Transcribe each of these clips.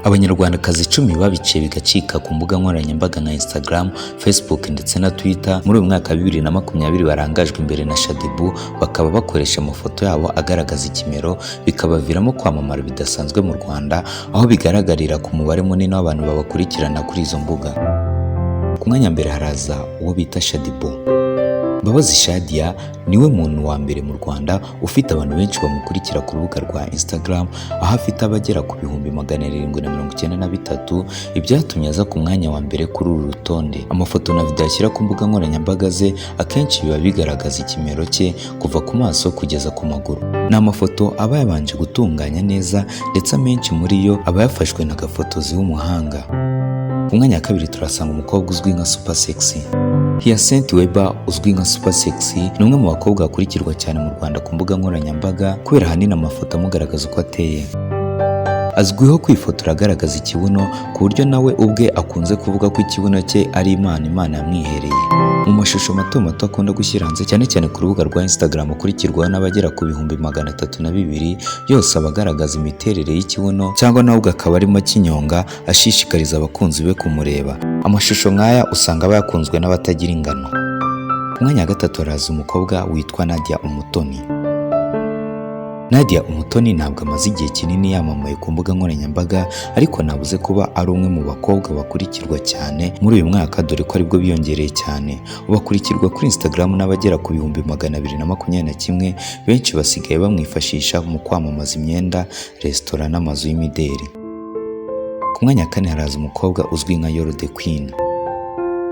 Abanyarwandakazi 10 babiciye bigacika ku mbuga nkoranyambaga nka Instagram, Facebook ndetse na Twitter muri uyu mwaka wa 2020 barangajwe imbere na Shaddy-Boo, bakaba bakoresha amafoto yabo agaragaza ikimero, bikabaviramo kwamamara bidasanzwe mu Rwanda, aho bigaragarira ku mubare munini w'abantu babakurikirana kuri izo mbuga. Ku mwanya mbere haraza uwo bita Shaddy-Boo. Mbabazi Shadia niwe muntu wa mbere mu Rwanda ufite abantu benshi bamukurikira ku rubuga rwa Instagram, aho afite abagera ku 793, ibyatumye aza ku mwanya wa mbere kuri uru rutonde. Amafoto na video ashyira ku mbuga nkoranyambaga ze akenshi biba bigaragaza ikimero cye kuva ku maso kugeza ku maguru. Ni amafoto aba yabanje gutunganya neza ndetse amenshi muri yo aba yafashwe na gafotozi w'umuhanga. Ku mwanya wa kabiri turasanga umukobwa uzwi nka Super Sexy. Hyacinth Weber uzwi nka Super Sexy ni umwe mu bakobwa bakurikirwa cyane mu Rwanda ku mbuga nkoranyambaga kubera ahanini amafoto amugaragaza uko ateye. Azwiho kwifotora agaragaza ikibuno ku buryo nawe ubwe akunze kuvuga ko ikibuno cye ari Imana yamwihereye. Mu mashusho mato mato akunda gushyira hanze cyane cyane ku rubuga rwa Instagram akurikirwaho n'abagera ku 302,000, yose abagaragaza imiterere y'ikibuno cyangwa nawe akaba arimo kinyonga ashishikariza abakunzi be kumureba. Amashusho nk'aya usanga aba yakunzwe n'abatagira ingano. Ku mwanya wa gatatu haraza umukobwa witwa Nadia Umutoni. Nadia Umutoni ntabwo amaze igihe kinini yamamaye ku mbuga nkoranyambaga, ariko nabuze kuba ari umwe mu bakobwa bakurikirwa cyane muri uyu mwaka, dore ko aribwo biyongereye cyane. Ubakurikirwa kuri Instagram n'abagera ku 221, benshi basigaye bamwifashisha mu kwamamaza imyenda, resitora n'amazu y'imideri. Ku mwanya wa kane haraza umukobwa uzwi nka Yolo the Queen.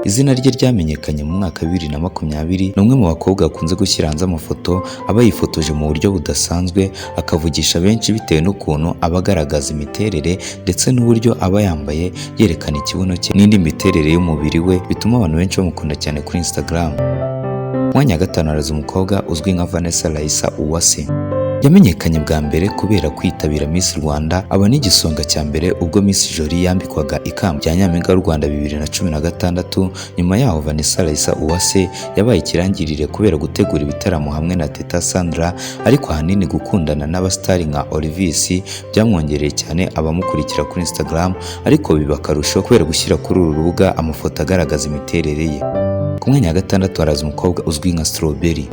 Izina rye ryamenyekanye mu mwaka wa 2020, ni umwe mu bakobwa bakunze gushyira hanze amafoto aba yifotoje mu buryo budasanzwe, akavugisha benshi bitewe n'ukuntu aba agaragaza imiterere ndetse n'uburyo aba yambaye yerekana ikibuno cye n'indi miterere y'umubiri we, bituma abantu benshi bamukunda cyane kuri Instagram. Ku mwanya wa gatanu haraza umukobwa uzwi nka Vanessa Raissa Uwase. Yamenyekanye bwa mbere kubera kwitabira Miss Rwanda, aba n'igisonga cya mbere ubwo Miss Jolie yambikwaga ikamba rya Nyampinga y'u Rwanda 2016. Nyuma yaho Vanessa Raissa Uwase yabaye ikirangirire kubera gutegura ibitaramo hamwe na Teta Sandra, ariko ahanini gukundana n'abastari nka Olvis byamwongereye cyane abamukurikira kuri Instagram, ariko biba akarusho kubera gushyira kuri uru rubuga amafoto agaragaza imiterere ye. Ku mwanya wa gatandatu haraza umukobwa uzwi nka Strawberry.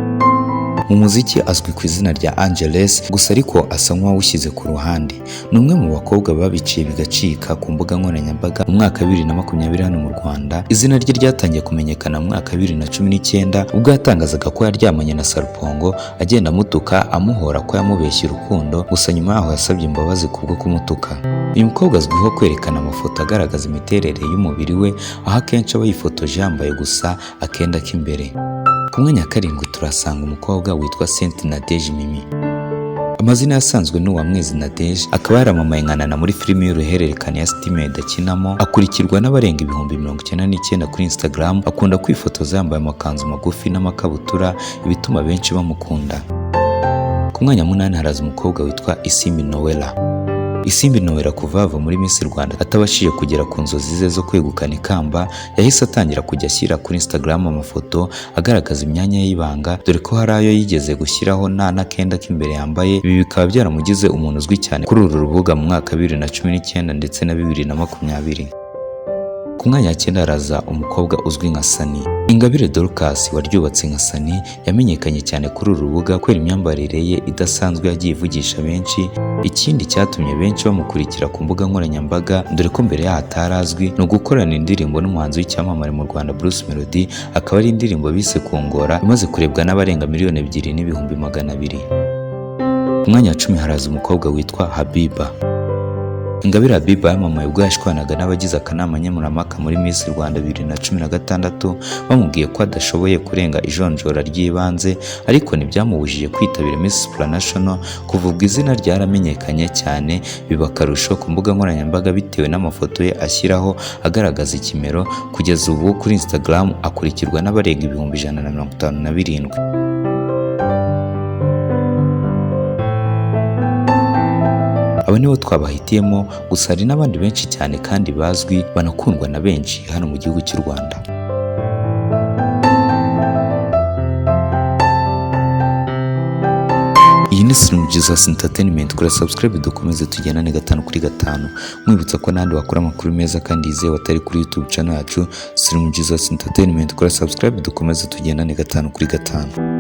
Mu muziki azwi ku izina rya Angeles, gusa ariko asa nk'uwawushyize ku ruhande. Ni umwe mu bakobwa babiciye bigacika ku mbuga nkoranyambaga mu mwaka wa 2020 hano mu Rwanda. Izina rye ryatangiye kumenyekana mu mwaka wa 2019 ubwo yatangazaga ko yaryamanye na Sarupongo, agenda amutuka amuhora ko yamubeshye urukundo, gusa nyuma yaho yasabye imbabazi kubwo kumutuka. Uyu mukobwa azwiho kwerekana amafoto agaragaza imiterere y'umubiri we, aho akenshi aba yifotoje yambaye gusa akenda k'imbere. Ku mwanya wa karindwi turasanga umukobwa witwa Saint Nadege Mimi. Amazina yasanzwe ni Uwamwezi Nadege, akaba yaramamaye nka Nana muri filimi y'uruhererekane ya Steamed akinamo, akurikirwa n'abarenga 99,000 kuri Instagram. Akunda kwifotoza yambaye amakanzu magufi n'amakabutura, ibituma benshi bamukunda. Ku mwanya wa 8 haraza umukobwa witwa Isimbi Noella. Isimbi Noella kuva ava muri Miss Rwanda atabashije kugera ku nzozi ze zo kwegukana ikamba, yahise atangira kujya ashyira kuri Instagram amafoto agaragaza imyanya y'ibanga, dore ko hari ayo yigeze gushyiraho nta n'akenda k'imbere yambaye. Ibi bikaba byaramugize umuntu uzwi cyane kuri uru rubuga mu mwaka wa 2019 ndetse na 2020. Ku mwanya wa 9 haraza umukobwa uzwi nka Sunny. Ingabire Dorcas waryubatse nka Sunny yamenyekanye cyane kuri uru rubuga kubera imyambarire ye idasanzwe yagiye ivugisha benshi. Ikindi cyatumye benshi bamukurikira ku mbuga nkoranyambaga, dore ko mbere yaho atarazwi, ni ugukorana indirimbo n'umuhanzi w'icyamamare mu Rwanda Bruce Melody, akaba ari indirimbo bise Kungora, imaze kurebwa n'abarenga 2,200,000. Ku mwanya wa 10 haraza umukobwa witwa Habiba. Ingabire Habiba yamamaye ubwo yashwanaga n'abagize akanama nkemurampaka muri Miss Rwanda 2016, bamubwiye ko adashoboye kurenga ijonjora ry'ibanze, ariko ntibyamubujije kwitabira Miss Supranational. Kuva ubwo izina ryaramenyekanye cyane, biba akarusho ku mbuga nkoranyambaga bitewe n'amafoto ye ashyiraho agaragaza ikimero. Kugeza ubu kuri Instagram akurikirwa n'abarenga 157,000. Aba nibo twabahitiyemo, gusa hari n'abandi benshi cyane kandi bazwi banakundwa na benshi hano mu gihugu cy'u Rwanda. Iyi ni Slim Jesus Entertainment. Kora subscribe dukomeze tugendane 5 kuri 5, mwibutsa ko nandi wakora amakuru meza kandi yizewe atari kuri YouTube channel yacu Slim Jesus Entertainment. Kora subscribe dukomeze tugendane 5 kuri 5.